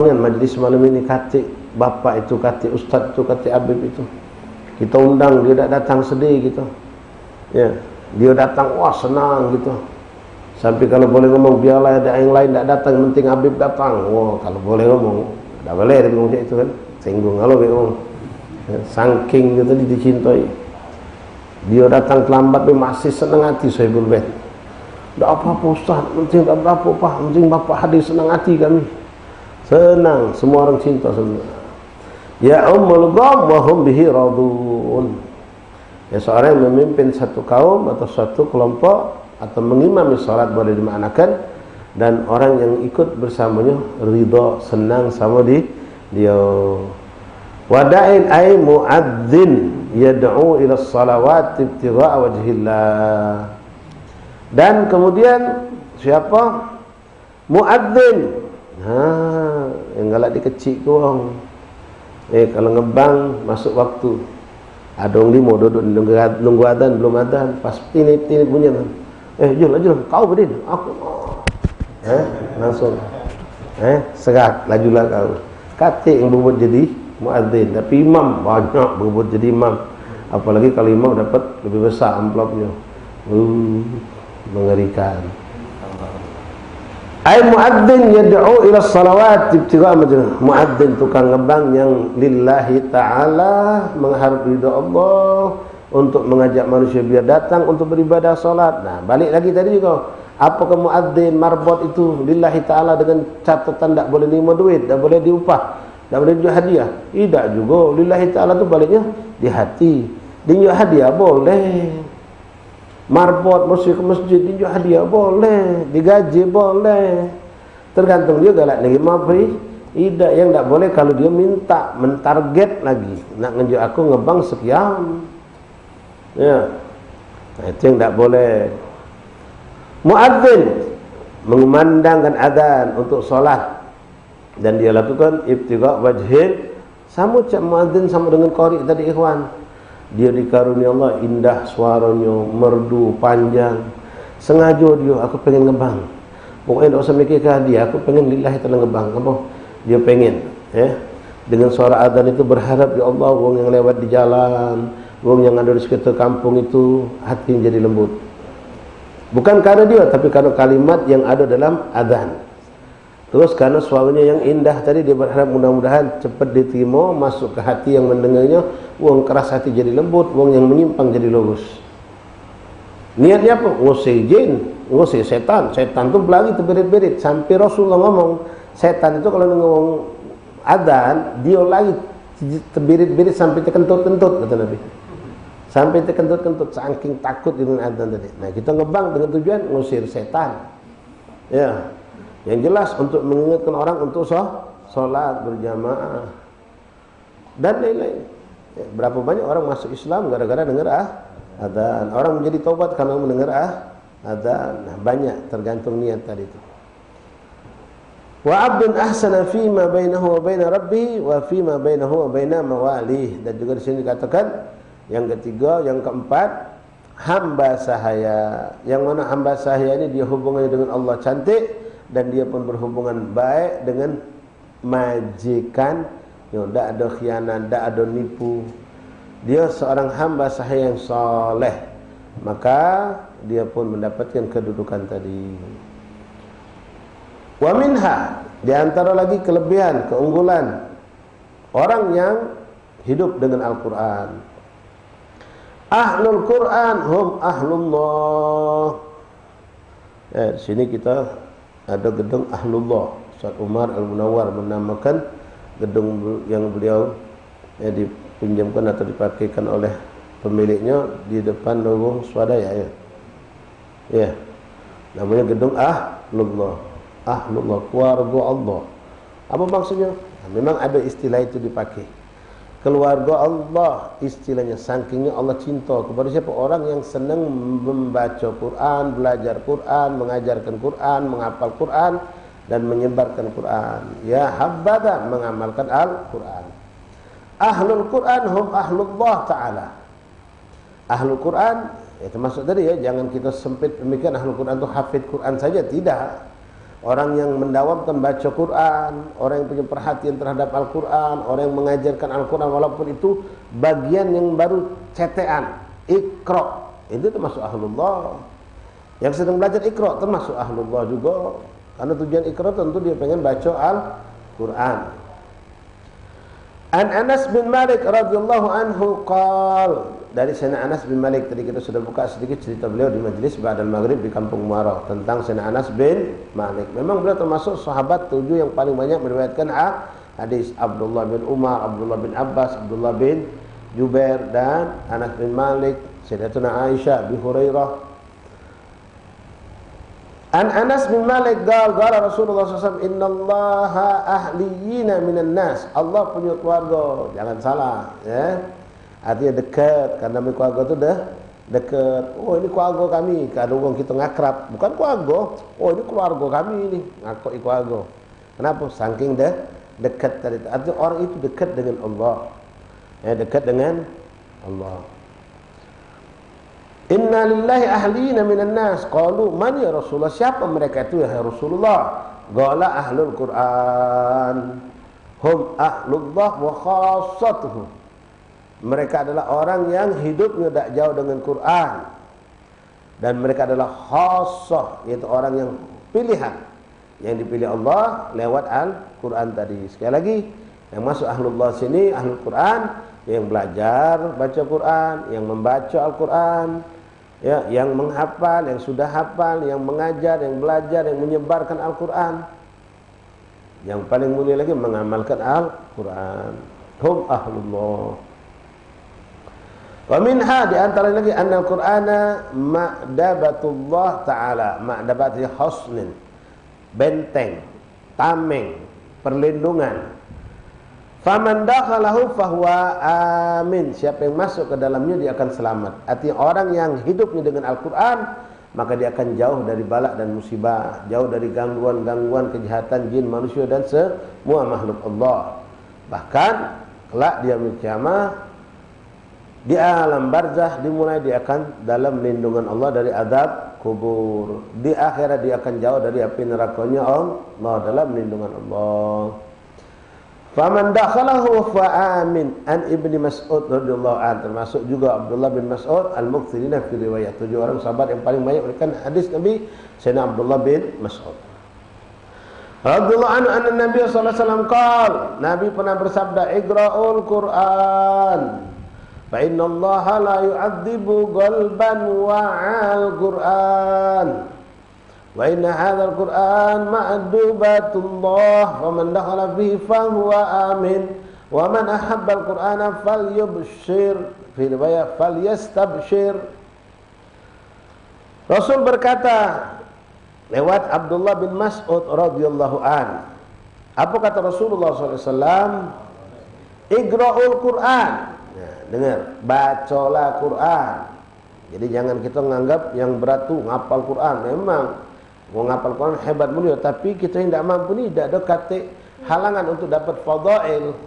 Majlis malam ini kata bapak itu, kata ustaz itu, kata Habib itu. Kita undang, dia tak datang sedih gitu. Ya, dia datang, wah senang gitu. Sampai kalau boleh ngomong, biarlah ada yang lain tak datang, penting Habib datang. Wah, kalau boleh ngomong, tak boleh dia ngomong itu kan. Singgung kalau dia ngomong. Ya, saking dia tadi dicintai. Dia datang terlambat, dia masih senang hati Sohibul Bait. Tak apa-apa ustaz, penting tak berapa pak, penting bapak hadir senang hati kami. Senang, semua orang cinta semua. Ya ummul qaum wa hum bihi radun. Ya, seorang yang memimpin satu kaum atau satu kelompok atau mengimami salat boleh dimaknakan, dan orang yang ikut bersamanya ridha, senang sama dia. Wada'in ay muadzin yad'u ila salawat ibtigha'a wajhillah. Dan kemudian siapa? Muadzin. Yang galak dikecik ke orang. Kalau ngebang masuk waktu. Ada orang lima duduk nunggu adzan, belum adzan, pas ini bunyi. Jul, kau berdiri, aku. Langsung. Serat, lajulah kau. Katik yang berbuat jadi muadzin, tapi imam banyak berbuat jadi imam. Apalagi kalau imam dapat lebih besar amplopnya. Mengerikan. Ai muadzin yad'u ila salawat ibtigha' majnun. Muadzin tukang ngebang yang lillahi ta'ala, mengharap ridha Allah, untuk mengajak manusia biar datang untuk beribadah salat. Nah, balik lagi tadi juga. Apakah muadzin marbot itu lillahi ta'ala dengan catatan tak boleh terima duit, tak boleh diupah, tak boleh dijual hadiah? Tidak juga. Lillahi ta'ala tu baliknya di hati. Dijual hadiah boleh. Marbot masuk ke masjid dijual hadiah boleh, digaji boleh, tergantung dia galak nerima apa. Tidak, yang tak boleh kalau dia minta, mentarget lagi, nak ngejuk aku ngebang sekian. Ya, nah, itu yang tak boleh. Muadzin mengumandangkan adzan untuk solat, dan dia lakukan ibtigha' wajhin. Sama macam muadzin sama dengan qari tadi ikhwan. Dia dikaruniai Allah indah suaranya, merdu, panjang. Sengaja dia, aku pengen ngebang. Pokoknya tak usah mikir ke hadiah, aku pengen lillahi ta'ala ngebang. Apa? Dia pengen, ya. Dengan suara adzan itu berharap, ya Allah, wong yang lewat di jalan, wong yang ada di sekitar kampung itu hati jadi lembut. Bukan karena dia, tapi karena kalimat yang ada dalam adzan. Terus karena suaranya yang indah tadi, dia berharap mudah-mudahan cepat diterima, masuk ke hati yang mendengarnya. Wong keras hati jadi lembut, wong yang menyimpang jadi lurus. Niatnya apa? Ngusir jin, ngusir setan. Setan tu berlari terberit-berit. Sampai Rasulullah ngomong, setan itu kalau ngomong adzan, dia lari terberit-berit sampai terkentut-kentut, kata Nabi. Sampai terkentut-kentut, saking takut dengan adzan tadi. Nah, kita ngebang dengan tujuan ngusir setan. Ya. Yang jelas untuk mengingatkan orang untuk sholat berjamaah dan lain-lain. Ya, berapa banyak orang masuk Islam gara-gara dengar adzan. Orang menjadi taubat karena mendengar adzan. Nah, banyak, tergantung niat tadi itu. Wa 'abdun ahsana fi ma bainahu wa baina rabbih wa fi ma bainahu wa baina mawalih. Dan juga di sini dikatakan yang ketiga, yang keempat, hamba sahaya. Yang mana hamba sahaya ini dia hubungannya dengan Allah cantik, dan dia pun berhubungan baik dengan majikan, tidak ada khianat, tidak ada nipu. Dia seorang hamba sahaya yang soleh, maka dia pun mendapatkan kedudukan tadi. Wa minha, di antara lagi kelebihan, keunggulan orang yang hidup dengan Al-Quran. Ahlul Quran hum ahlullah. Di sini kita ada gedung Ahlullah. Ustaz Umar Al-Munawwar menamakan gedung yang beliau dipinjamkan atau dipakaikan oleh pemiliknya di depan lorong swadaya, ya. Namanya gedung Ahlullah. Ahlullah, keluarga Allah. Apa maksudnya? Nah, memang ada istilah itu dipakai. Keluarga Allah, istilahnya sakingnya Allah cinta kepada siapa? Orang yang senang membaca Quran, belajar Quran, mengajarkan Quran, menghafal Quran, dan menyebarkan Quran. Ya habada, mengamalkan Al-Quran. Ahlul Quran hum ahlullah ta'ala. Ahlul Quran, ya termasuk tadi ya, jangan kita sempit demikian ahlul Quran itu hafid Quran saja, tidak. orang yang mendawamkan baca Quran, orang yang punya perhatian terhadap Al-Quran, orang yang mengajarkan Al-Quran walaupun itu bagian yang baru cetean, Iqra, itu termasuk ahlullah. Yang sedang belajar Iqra termasuk ahlullah juga, karena tujuan Iqra tentu dia pengen baca Al-Quran. An Anas bin Malik radhiyallahu anhu qala, dari Sayyidina Anas bin Malik, tadi kita sudah buka sedikit cerita beliau di majlis ba'dal maghrib di Kampung Muara tentang Sayyidina Anas bin Malik. Memang beliau termasuk sahabat 7 yang paling banyak meriwayatkan hadis. Abdullah bin Umar, Abdullah bin Abbas, Abdullah bin Jubair, dan Anas bin Malik, Sayyidatuna Aisyah, Abi Hurairah. An Anas bin Malik qala Rasulullah SAW, innallaha ahliyina minan nas. Allah punya keluarga, jangan salah ya. Artinya dekat, karena keluarga itu dah dekat. Oh, ini keluarga kami. Kalau orang kita ngakrab, bukan keluarga. Oh, ini keluarga kami ini, ngaku keluarga. Kenapa? Saking dah dekat tadi. Artinya orang itu dekat dengan Allah. Ya, dekat dengan Allah. Inna lillahi ahlina minan nas. Qalu man ya Rasulullah, siapa mereka itu ya Rasulullah? Qala ahlul Quran. Hum ahlullah wa khassatuhu. Mereka adalah orang yang hidupnya tak jauh dengan Quran, dan mereka adalah khassah, yaitu orang yang pilihan, yang dipilih Allah lewat Al-Quran tadi. Sekali lagi, yang masuk ahlullah sini, ahlul Quran, yang belajar baca Quran, yang membaca Al-Quran, ya, yang menghafal, yang sudah hafal, yang mengajar, yang belajar, yang menyebarkan Al-Quran, yang paling mulia lagi mengamalkan Al-Quran. Hum ahlullah. Wa minha, di antara lagi, anna al-Qur'ana ma'dabatullah ta'ala, ma'dabati husnin, benteng, tameng, perlindungan. Faman dakhalahu fahuwa amin. Siapa yang masuk ke dalamnya dia akan selamat. Artinya orang yang hidupnya dengan Al-Quran, maka dia akan jauh dari balak dan musibah, jauh dari gangguan-gangguan kejahatan jin, manusia, dan semua makhluk Allah. Bahkan kelak dia kiamat, di alam barzah dimulai dia akan dalam lindungan Allah dari azab kubur. Di akhirat dia akan jauh dari api nerakanya Allah dalam lindungan Allah. Faman dakhalahu fa amin. An Ibni Mas'ud radhiyallahu anhu, termasuk juga Abdullah bin Mas'ud al-mukthirina fi riwayat. 7 orang sahabat yang paling banyak berikan hadis Nabi, Sayyidina Abdullah bin Mas'ud radhiyallahu anhu, anna Nabi sallallahu alaihi wasallam qala, Nabi pernah bersabda, iqra'ul Qur'an fa innallaha la yu'adzibu qalban wa'al Qur'an wa inna hadzal Qur'an ma'dubatullah wa man dakhala fihi fa huwa amin wa man ahabba al-Qur'ana falyubshir, fi riwayat falyastabshir. Rasul berkata lewat Abdullah bin Mas'ud radhiyallahu an, apa kata Rasulullah SAW? Iqra'ul Qur'an. Nah, dengar, bacalah Quran. Jadi jangan kita menganggap yang berat tu ngapal Quran. Memang mau ngapal Quran hebat mulia, tapi kita yang tidak mampu ni tidak ada kata halangan untuk dapat fadail.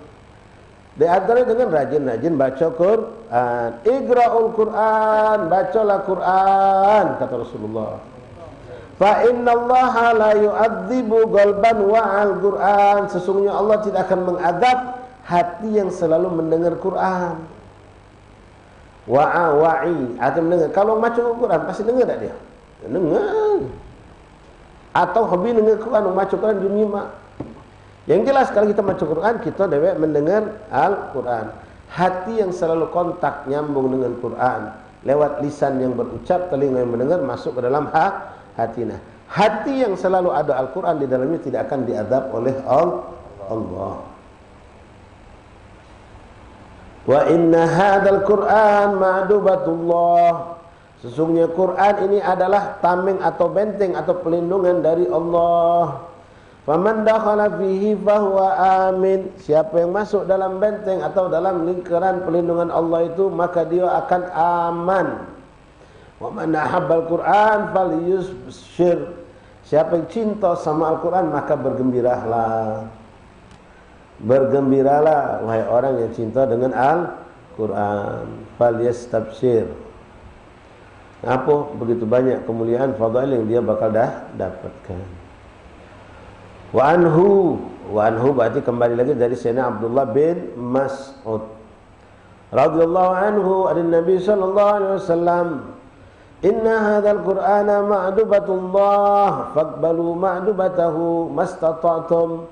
Di antara dengan rajin-rajin baca Quran. Iqra'ul Quran, bacalah Quran, kata Rasulullah. Fa innallaha la yu'adzibu qalban wa'al Quran. Sesungguhnya Allah tidak akan mengadab hati yang selalu mendengar Quran. Wa'i, atau mendengar. Kalau baca Quran pasti dengar tak dia? Dengar. Atau hobi dengar Quran, baca Quran dunia. Yang jelas kalau kita baca Quran, kita dapat mendengar Al-Quran. Hati yang selalu kontak nyambung dengan Quran lewat lisan yang berucap, telinga yang mendengar, masuk ke dalam hati. Nah, hati yang selalu ada Al-Quran di dalamnya tidak akan diazab oleh Allah. Wa inna hadzal Qur'an ma'dubatullah. Sesungguhnya Quran ini adalah tameng atau benteng atau pelindungan dari Allah. Faman dakhala fihi fahuwa amin. Siapa yang masuk dalam benteng atau dalam lingkaran pelindungan Allah itu, maka dia akan aman. Wa man ahabbal Qur'an falyusbir. Siapa yang cinta sama Al-Quran, maka bergembiralah. Bergembiralah wahai orang yang cinta dengan Al-Quran. Falyastabshir. Apa begitu banyak kemuliaan fadail yang dia bakal dapatkan. Wa anhu berarti kembali lagi dari Sayyidina Abdullah bin Mas'ud radhiyallahu anhu dari Nabi sallallahu alaihi wasallam, inna hadzal qur'ana ma'dubatullah faqbalu ma'dubatahu mastata'tum.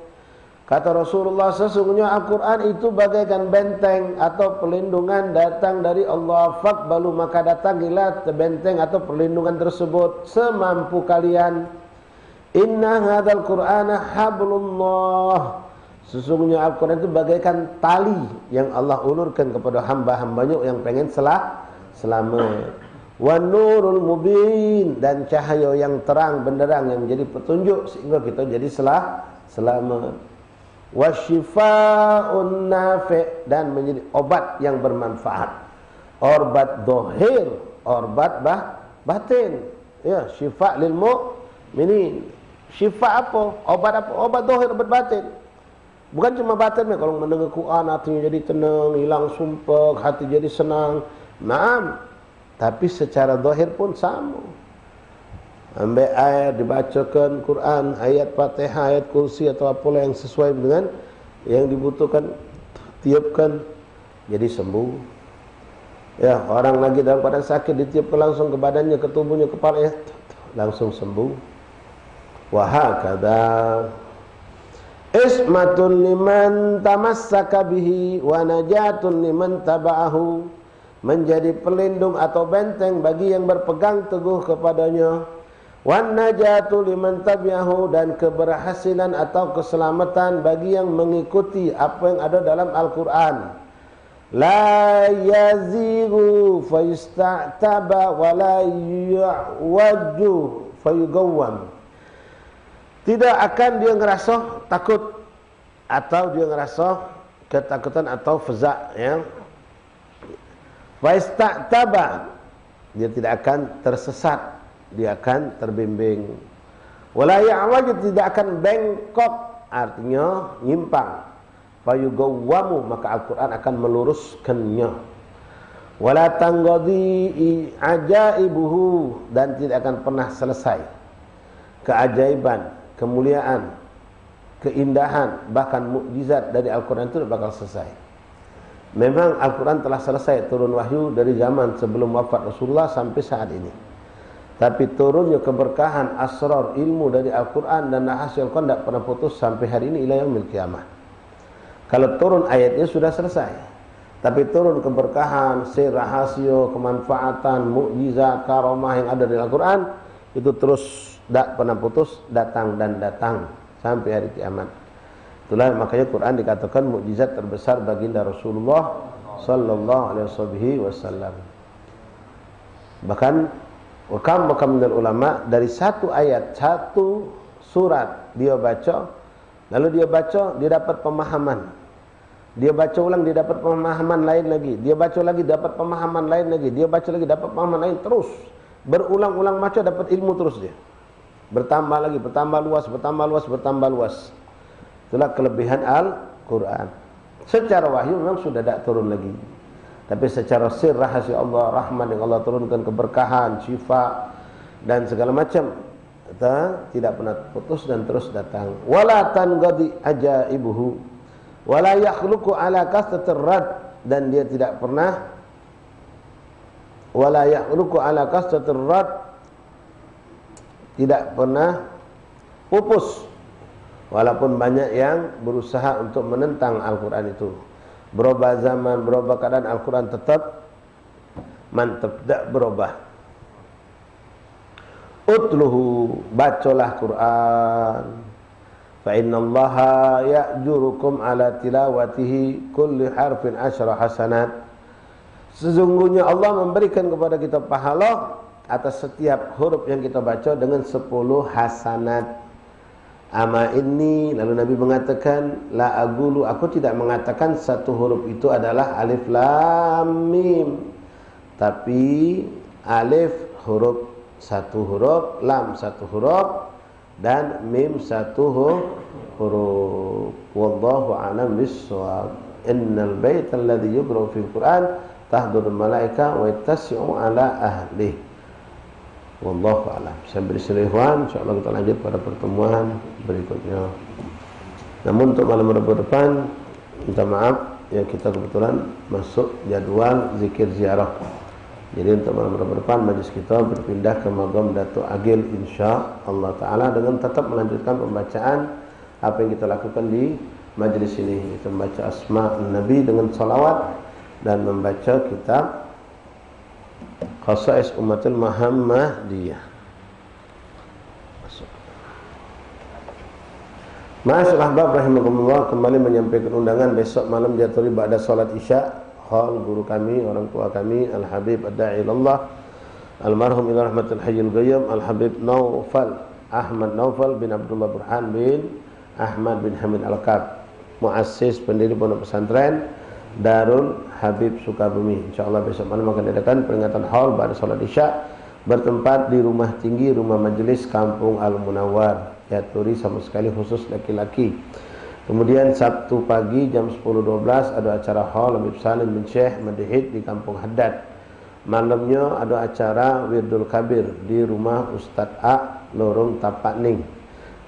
Kata Rasulullah, sesungguhnya Al-Quran itu bagaikan benteng atau perlindungan datang dari Allah. Faqbalu, maka datangilah benteng atau perlindungan tersebut semampu kalian. Inna hadzal qur'ana hablullah. Sesungguhnya Al-Quran itu bagaikan tali yang Allah ulurkan kepada hamba-hambanya yang pengen selamat. Wa nurul mubin, dan cahaya yang terang benderang yang menjadi petunjuk sehingga kita jadi selamat. Wasyifa'un nafi', dan menjadi obat yang bermanfaat. Orbat dohir, orbat batin. Ya, syifa' lil mu'minin. Syifa' apa? Obat apa? Obat dohir, obat batin. Bukan cuma batin, kalau mendengar Quran hatinya jadi tenang, hilang sumpah, hati jadi senang. Naam. Tapi secara dohir pun sama. Ambil air, dibacakan Quran, ayat Fatihah, ayat kursi atau apalah yang sesuai dengan yang dibutuhkan, tiupkan, jadi sembuh. Ya, orang lagi dalam keadaan sakit, ditiupkan langsung ke badannya, ke tubuhnya, kepalanya, langsung sembuh. Wa hakadha ismatun liman tamassaka bihi wa najatun liman taba'ahu, menjadi pelindung atau benteng bagi yang berpegang teguh kepadanya. Wan najatu liman tabi'ahu, dan keberhasilan atau keselamatan bagi yang mengikuti apa yang ada dalam Al-Quran. La yazighu fayusta'taba wa la yu'wajju fayugawwam. Tidak akan dia ngerasa takut atau dia ngerasa ketakutan atau feza, ya. Fayusta'taba, dia tidak akan tersesat, dia akan terbimbing. Wala ya'waj, tidak akan bengkok, artinya nyimpang. Fayugawwamu, maka Al-Quran akan meluruskannya. Wala tanggadi ajaibuhu, dan tidak akan pernah selesai keajaiban, kemuliaan, keindahan, bahkan mukjizat dari Al-Quran itu tidak bakal selesai. Memang Al-Quran telah selesai turun wahyu dari zaman sebelum wafat Rasulullah sampai saat ini. Tapi turunnya keberkahan, asrar, ilmu dari Al-Quran dan rahasia Al-Quran tidak pernah putus sampai hari ini ila yaumil qiyamah. Kalau turun ayatnya sudah selesai, tapi turun keberkahan, sir, rahasia, kemanfaatan, mukjizat, karamah yang ada di Al-Quran itu terus tidak pernah putus, datang dan datang sampai hari kiamat. Itulah makanya Quran dikatakan mukjizat terbesar baginda Rasulullah sallallahu alaihi wasallam. Bahkan wakam minal ulama, dari satu ayat, satu surat dia baca, lalu dia baca, dia dapat pemahaman. Dia baca ulang, dia dapat pemahaman lain lagi. Dia baca lagi, dapat pemahaman lain lagi. Dia baca lagi, dapat pemahaman lain, terus berulang-ulang baca, dapat ilmu terus dia. Bertambah lagi, bertambah luas, bertambah luas, bertambah luas. Itulah kelebihan Al-Quran. Secara wahyu memang sudah tidak turun lagi. Tapi secara sir, rahasia Allah, rahmat yang Allah turunkan, keberkahan, syifa dan segala macam, tidak pernah putus dan terus datang. Wala tangadi ajaibuhu wala yakhluqu ala kasratir rad, dan dia tidak pernah wala yakhluqu ala kasratir rad, tidak pernah pupus walaupun banyak yang berusaha untuk menentang Al-Quran itu. Berubah zaman, berubah keadaan, Al-Quran tetap mantap, tidak berubah. Utluhu, bacalah Quran. Fa innallaha ya'jurukum ala tilawatihi kulli harfin asyra hasanat. Sesungguhnya Allah memberikan kepada kita pahala atas setiap huruf yang kita baca dengan 10 hasanat. Ama ini, lalu Nabi mengatakan, la agulu, aku tidak mengatakan satu huruf itu adalah alif lam mim, tapi alif huruf satu huruf, lam satu huruf, dan mim satu huruf. Wallahu a'lam bissawab. Innal baita alladhi yuqra'u fil Qur'an tahdurul malaika wa yattasi'u ala ahlihi. Wallahu a'lam. Sampai di sini ikhwan, insyaallah kita lanjut pada pertemuan berikutnya. Namun untuk malam Rabu depan, minta maaf ya, kita kebetulan masuk jadwal zikir ziarah. Jadi untuk malam Rabu depan majlis kita berpindah ke Magam Datuk Agil insyaallah taala, dengan tetap melanjutkan pembacaan apa yang kita lakukan di majlis ini. Kita membaca asma Nabi dengan salawat dan membaca kitab Khasais Ummatul Muhammadiyah. Ma'asyiral ahbab rahimakumullah, kembali menyampaikan undangan besok malam Jaturi ba'da salat Isya, hal guru kami, orang tua kami, Al-Habib Ad-Da'i ilallah, almarhum ila rahmatil hayyul qayyum, Al-Habib Naufal Ahmad Naufal bin Abdullah Burhan bin Ahmad bin Hamid Al-Kab, muassis pendiri pondok pesantren Darul Habib Sukabumi. InsyaAllah besok malam akan diadakan peringatan haul pada salat Isya, bertempat di rumah tinggi rumah majelis Kampung Al-Munawwar, Jaturi, sama sekali khusus laki-laki. Kemudian Sabtu pagi jam 10.12 ada acara haul Habib Salim bin Syekh Madihid di Kampung Haddad. Malamnya ada acara Wirdul Kabir di rumah Ustadz A Lorong Tapak Ning.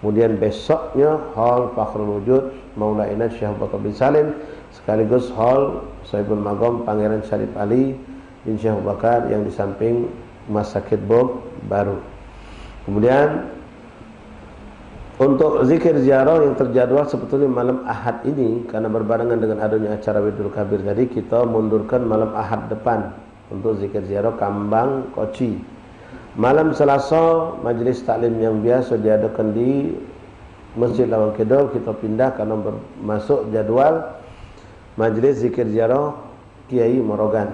Kemudian besoknya haul Fakhrul Wujud Maula Inad Syekh Bakar bin Salim, sekaligus haul Saibul Magom Pangeran Syarif Ali bin Syekh Bakar yang di samping Rumah Sakit Bob Baru. Kemudian untuk zikir ziarah yang terjadwal sebetulnya malam Ahad ini, karena berbarengan dengan adanya acara Wirdul Kabir tadi, kita mundurkan malam Ahad depan untuk zikir ziarah Kambang Koci. Malam Selasa majlis taklim yang biasa diadakan di Masjid Lawang Kedor, kita pindah karena masuk jadwal majlis zikir ziarah Kiai Morogan.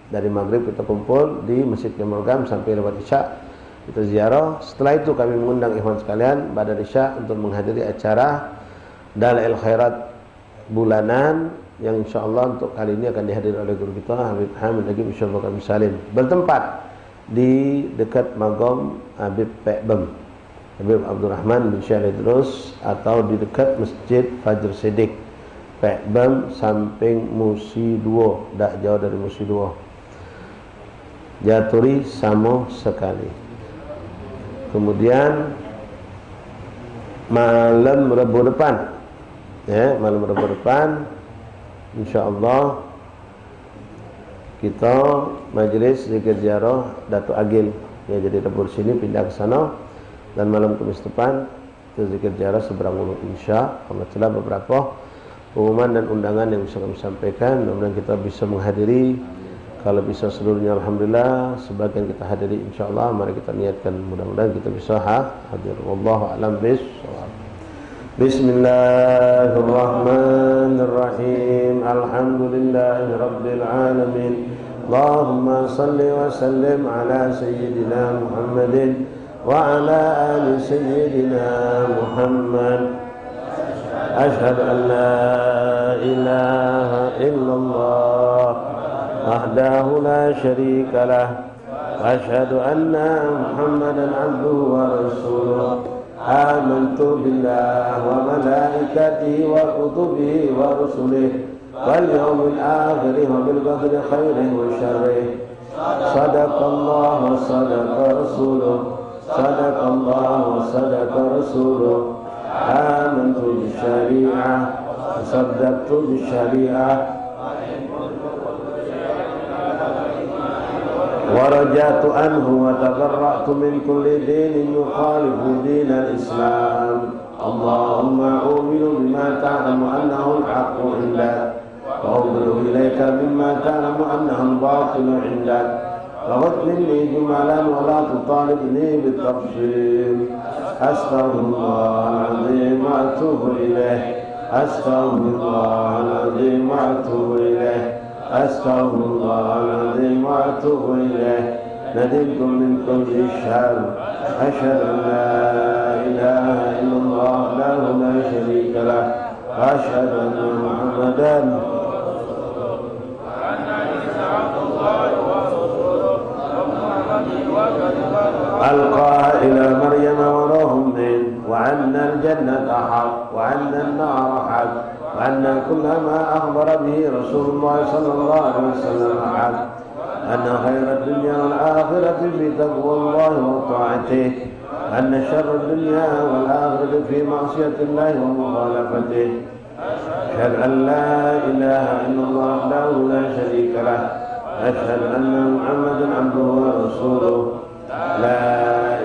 Dari maghrib kita kumpul di Masjid Kiai Morogan sampai lewat Isya kita ziarah. Setelah itu kami mengundang ikhwan sekalian pada Isya untuk menghadiri acara Dalail Khairat bulanan yang insyaallah untuk kali ini akan dihadiri oleh guru kita Habib Hamid Nagib insyaallah kami salim, bertempat di dekat Magom Habib Pekbem Habib Abdurrahman bin Syekh Idrus, atau di dekat Masjid Fajr Siddiq Pekbem samping Musi 2, tak jauh dari Musi 2, Jaturi sama sekali. Kemudian malam Rabu depan, ya, malam Rabu depan insyaallah kita majlis zikir ziarah Datuk Agil, ya, jadi Rabu sini pindah ke sana, dan malam Kamis depan kita zikir ziarah Seberang Ulu insyaallah. Telah beberapa pengumuman dan undangan yang bisa kami sampaikan, mudah-mudahan kita bisa menghadiri. Kalau bisa seluruhnya alhamdulillah, sebagian kita hadiri insyaallah. Mari kita niatkan, mudah-mudahan kita bisa hadir. Wallahu a'lam bishawab. Bismillahirrahmanirrahim. Alhamdulillahirabbil alamin. Allahumma salli wa sallim ala sayyidina Muhammadin wa ala ali sayyidina Muhammad. Ashhadu an la ilaha illallah wahdahu la syarika lah, wa asyhadu anna Muhammadan abduhu wa rasuluh. Amantu billah wa malaikatihi wa kutubihi wa rusulihi wal yawmil akhir wa bil qadri khairihi wa syarrihi. Sadaqallah wa sadaqa rasuluh, sadaqallah wa sadaqa rasuluh. Amantu bisyari'ah wa saddaqtu bisyari'ah ورجعت عنه وتبرأت من كل دين يخالف دين الإسلام. اللهم أؤمن بما تعلم أنه الحق عندك، وأبلغ إليك مما تعلم أنه الباطل عندك، فخذ مني جملا ولا تطالبني بالتفصيل. أستغفر الله العظيم وأتوب إليه، أستغفر الله العظيم وأتوب إليه، أستغفر الله العظيم وأتوب إليه. ندمت من كل شر، أشهد أن لا إله إلا الله له لا شريك له، وأشهد أن محمدا ألقى إلى مريم وروح منه، وأن الجنة حق وأن النار حق، وأن كل ما أخبر به رسول الله صلى الله عليه وسلم حق. أن خير الدنيا والآخرة في تقوى الله وطاعته، أن شر الدنيا والآخرة في معصية الله ومخالفته. أشهد أن لا إله إلا الله وحده لا شريك له، أشهد أن محمدا عبده ورسوله. لا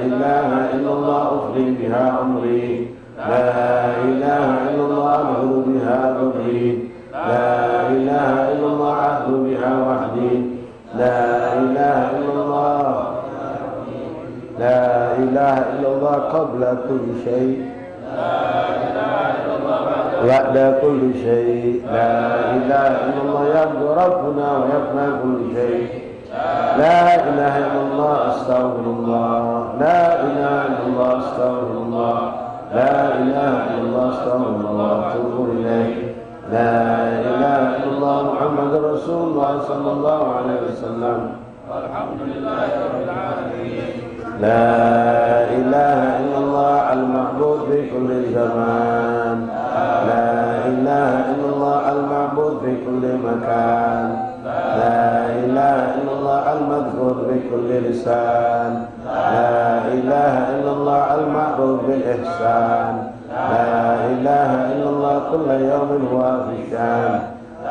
إله إلا الله أفضي بها أمري، لا إله إلا الله أبعد بها ذري، لا إله إلا الله أعهد بها وحدي، لا إله إلا الله، لا إله إلا الله قبل كل شيء، بعد كل شيء، لا إله إلا الله يبدو ربنا ويفنى كل شيء، لا إله إلا الله أستغفر الله، لا إله إلا الله أستغفر الله، لا إله إلا الله أستغفر الله وأتوب إليه، لا إله إلا الله محمد رسول الله صلى الله عليه وسلم. الحمد لله رب العالمين. لا إله إلا الله المعبود في كل زمان، لا إله إلا الله المعبود في كل مكان، لا إله إلا الله المذكور بكل لسان، لا إله إلا الله المعروف بالإحسان، لا إله إلا الله كل يوم هو في الشان،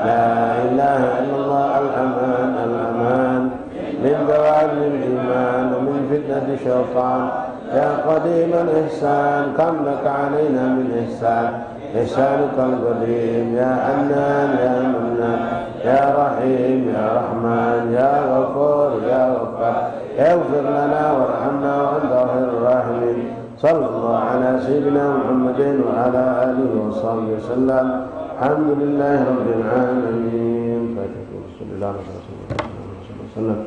لا إله إلا الله الأمان الأمان من زوال الإيمان ومن فتنة الشيطان. يا قديم الإحسان كم لك علينا من إحسان، إحسانك القديم. يا حنان يا منان يا رحيم يا رحمن يا غفور يا غفار، اغفر لنا وارحمنا وأنت خير الراحمين. صلى الله على سيدنا محمد وعلى آله وصحبه وسلم. الحمد لله رب العالمين. بسم الله الرحمن الرحيم.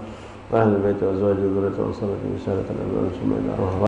وأهل البيت وأزواج ذرية وصلاة رسالة الأنبياء ثم إلى